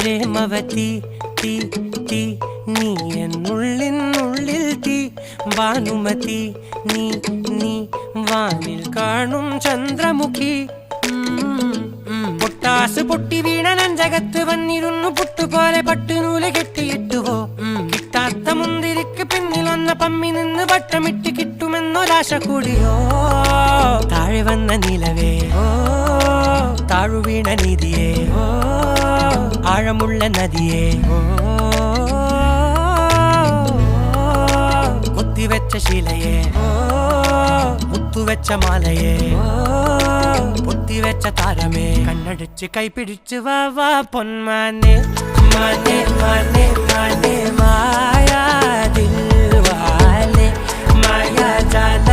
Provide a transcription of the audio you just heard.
പ്രേമവതി തീ തീ നീ എന്നുള്ളിൽ തീ ഭാനുമതി നീ നീ വാനിൽ കാണും ചന്ദ്രമുഖി പൊട്ടാസ് പൊട്ടി വീണ നഞ്ചകത്ത് വന്നിരുന്നു പുട്ടുപോലെ പട്ടുനൂല് കെട്ടിയിട്ടുവോ കിട്ടാത്ത മുന്തിരിക്ക് പിന്നിലൊന്ന പമ്മി നിന്ന് വട്ടമിട്ട് കിട്ടുമെന്നൊരാശ കൂടിയോ താഴെ വന്ന നിലവേ ഓ താഴു വീണ നിധിയേ ഓ ആഴമുള്ള നദിയേ ഓ കൊത്തിവെച്ച ശിലയേ ഓ മുത്തുവെച്ച മാലയേ പൊത്തിവെച്ച താരമേ കണ്ണടിച്ച് കൈപിടിച്ച് വാ വാ പൊന്മാനെ മാനെ മാനെ മാനെ മായാ ദിൽവാലെ മായാ ജാല